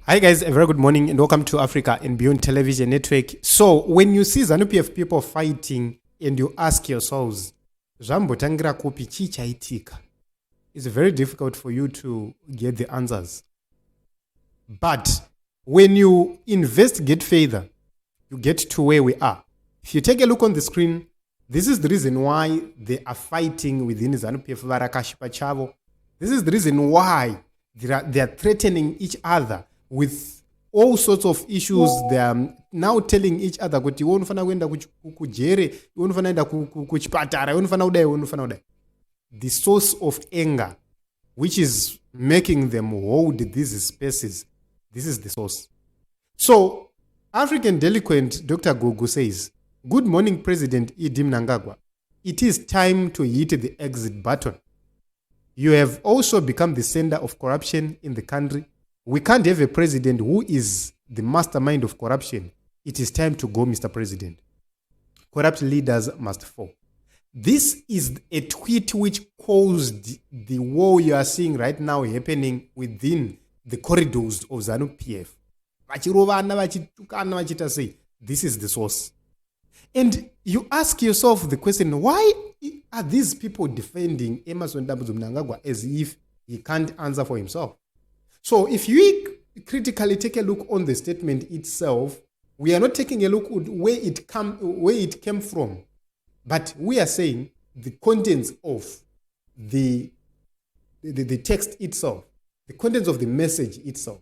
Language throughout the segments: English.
Hi guys, a very good morning and welcome to Africa and Beyond Television Network. So when you see Zanu PF people fighting and you ask yourselves, Zambotangira kupi chi chaitika, it's very difficult for you to get the answers. But when you investigate further, you get to where we are. If you take a look on the screen, this is the reason why they are fighting within Zanu PF Varakashipa Chavo. This is the reason why they are threatening each other with all sorts of issues. They are now telling each other, "Kuti unofana kuenda kujere, unofana enda kuchipatara, unofana udai, unofana udai." The source of anger, which is making them hold these spaces, this is the source. So, African delinquent Dr. Gogo says, "Good morning, President Mnangagwa. It is time to hit the exit button. You have also become the center of corruption in the country. We can't have a president who is the mastermind of corruption. It is time to go, Mr. President. Corrupt leaders must fall." This is a tweet which caused the war you are seeing right now happening within the corridors of Zanu PF. This is the source. And you ask yourself the question, why are these people defending Emmerson Mnangagwa as if he can't answer for himself? So if you critically take a look on the statement itself, we are not taking a look at where it came from, but we are saying the contents of the text itself, the contents of the message itself.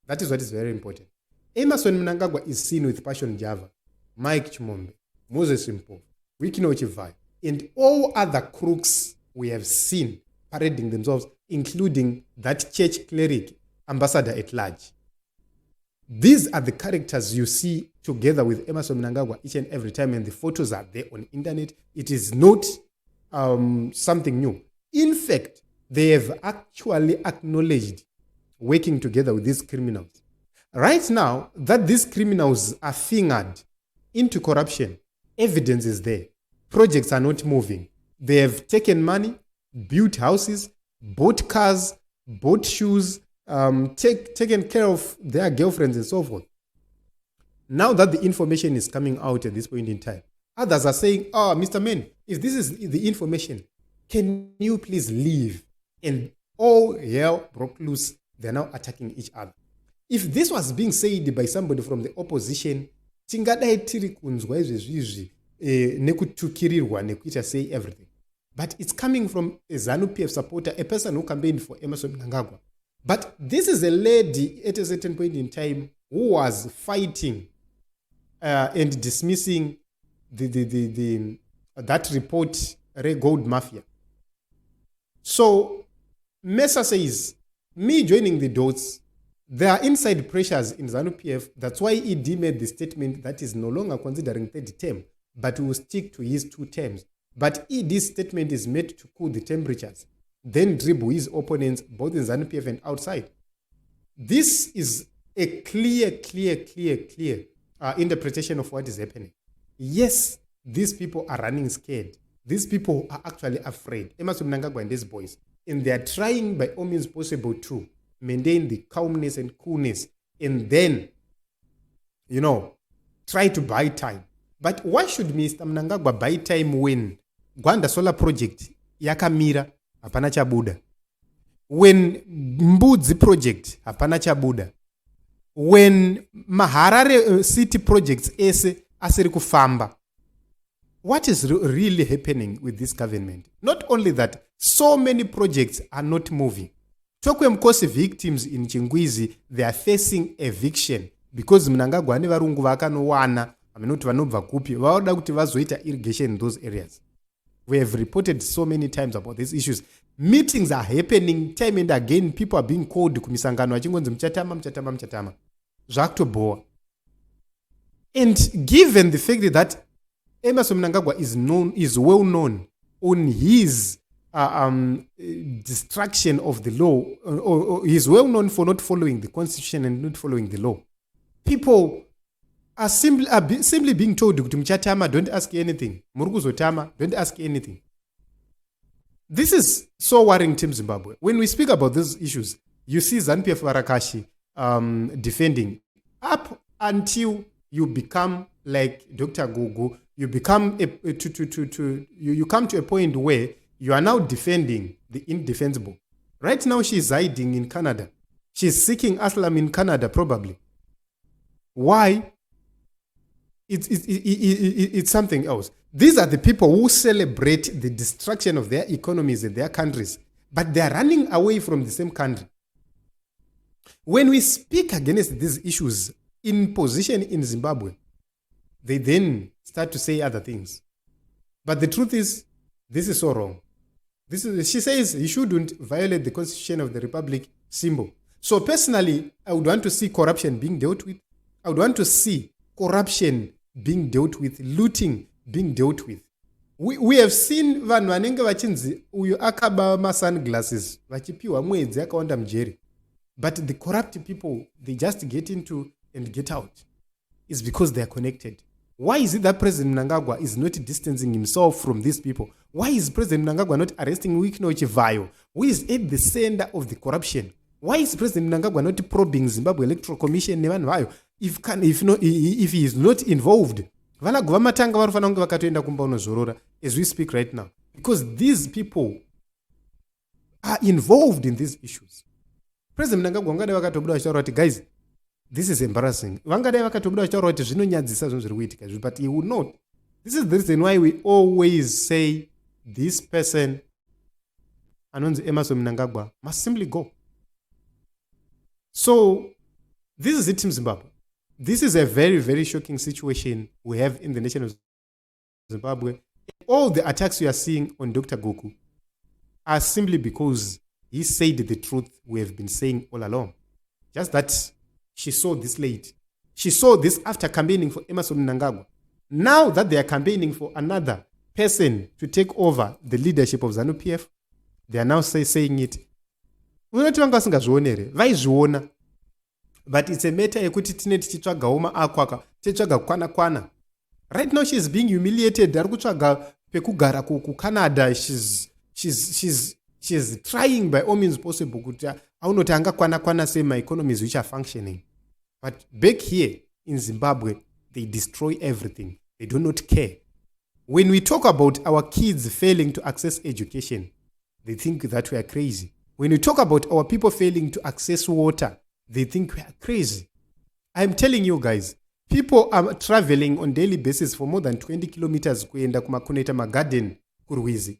That is what is very important. Emmerson Mnangagwa is seen with Passion Java, Mike Chimombe, Moses Simpo, Wikino Chivai, and all other crooks we have seen parading themselves, including that church cleric, ambassador at large. These are the characters you see together with Emmerson Mnangagwa each and every time, and the photos are there on the internet. It is not something new. In fact, they have actually acknowledged working together with these criminals. Right now, that these criminals are fingered into corruption, evidence is there. Projects are not moving. They have taken money, built houses, bought cars, bought shoes, taken care of their girlfriends and so forth. Now that the information is coming out at this point in time, others are saying, "Oh, Mr. Man, if this is the information, can you please leave?" And all hell broke loose. They're now attacking each other. If this was being said by somebody from the opposition, tingadai tiri kunzwa izvezvizvi nekutukirirwa nekuita say everything. But it's coming from a Zanu PF supporter, a person who campaigned for Emmerson Mnangagwa. But this is a lady at a certain point in time who was fighting and dismissing that report, Ray Gold Mafia. So Mesa says, "Me joining the dots, there are inside pressures in Zanu PF. That's why ED made the statement that is no longer considering third term, but will stick to his 2 terms. But ED's statement is made to cool the temperatures, then dribble his opponents both in Zanu PF and outside." This is a clear interpretation of what is happening. Yes, these people are running scared. These people are actually afraid. Emmerson Mnangagwa and these boys. And they are trying by all means possible to maintain the calmness and coolness and then, try to buy time. But why should Mr. Mnangagwa buy time when Gwanda Solar Project yakamira hapana chabuda? When Mbudzi Project hapana chabuda? When Maharare City Projects ese asiri kufamba? What is really happening with this government? Not only that, so many projects are not moving. Chokwe Mkosi victims in Chingwizi, they are facing eviction because Mnangagwa ane varungu vakanowana amenoti vanobva kupi vaoda kuti vazoita irrigation in those areas. We have reported so many times about these issues. Meetings are happening time and again. People are being called kumisangano achingonzi mchatama. Zvakutoboa. And given the fact that Emmerson Mnangagwa is well known on his destruction of the law, or he's well known for not following the constitution and not following the law. People are simply being told, "Mchatama, don't ask anything. Muruguzotama, don't ask anything." This is so worrying Team Zimbabwe. When we speak about these issues, you see ZANU-PF Varakashi defending up until you become like Dr. Gugu. You become you come to a point where you are now defending the indefensible. Right now, she's hiding in Canada. She's seeking asylum in Canada, probably. Why? It's something else. These are the people who celebrate the destruction of their economies and their countries, but they are running away from the same country. When we speak against these issues in position in Zimbabwe, they then start to say other things. But the truth is, this is so wrong. She says you shouldn't violate the Constitution of the Republic symbol. So personally, I would want to see corruption being dealt with. I would want to see corruption being dealt with, looting being dealt with. We have seen vanhu vanenge vachinzi uyu akaba masunglasses vachipiwa mwedzi akawanda mujeri. But the corrupt people, they just get into and get out. It's because they are connected. Why is it that President Mnangagwa is not distancing himself from these people? Why is President Mnangagwa not arresting Wikno Chivayo, who is at the center of the corruption? Why is President Mnangagwa not probing Zimbabwe Electoral Commission? If he is not involved, as we speak right now, because these people are involved in these issues. President Mnangagwa ngade vakatobuda vachitaura kuti guys, this is embarrassing. Vangadai vakatobuda vachitaura kuti zvinonyadzisa zvinhu zviri kuitika, but he would not. This is the reason why we always say this person, anonzi Emerson Mnangagwa, must simply go. So this is it, Team Zimbabwe. This is a very, very shocking situation we have in the nation of Zimbabwe. All the attacks you are seeing on Dr. Goku are simply because he said the truth we have been saying all along. Just that she saw this late. She saw this after campaigning for Emerson Mnangagwa. Now that they are campaigning for another person to take over the leadership of Zanu PF, they are now saying it. But it's a matter ekuti tine tichitsvaga makwaka tichitsvaga kwana. Right now she's being humiliated. Ari kutsvaga pekugara ku Canada. She's trying by all means possible kuti aunoti angakwana say my economies which are functioning. But back here in Zimbabwe, they destroy everything. They do not care. When we talk about our kids failing to access education, they think that we are crazy. When we talk about our people failing to access water, they think we are crazy. I'm telling you guys, people are traveling on daily basis for more than 20 kilometers kuenda kumakuneta magarden kurwizi.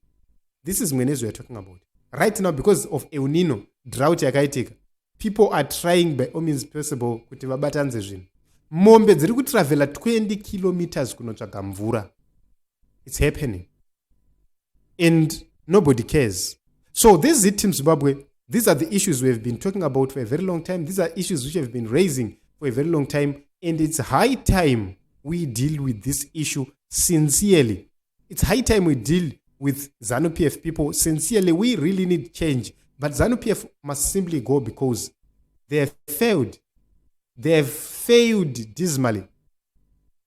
This is Mwenezo we're talking about. Right now, because of El Nino, drought yakaitika, people are trying by all means possible kuti vabatanze zvinhu. Mombe dziri kutravela 20 kilometers kunotsvaga mvura. It's happening. And nobody cares. So this is Team Zimbabwe. These are the issues we have been talking about for a very long time. These are issues which have been raising for a very long time. And it's high time we deal with this issue sincerely. It's high time we deal with Zanu PF people sincerely. We really need change. But Zanu PF must simply go because they have failed. They have failed dismally.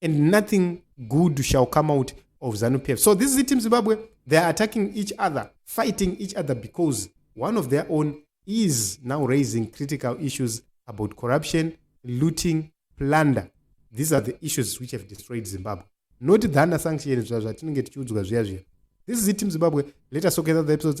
And nothing good shall come out of Zanu PF. So this is Team Zimbabwe. They are attacking each other, fighting each other because one of their own is now raising critical issues about corruption, looting, plunder. These are the issues which have destroyed Zimbabwe. Not the sanctions. This is Team Zimbabwe. Let us look at the episodes.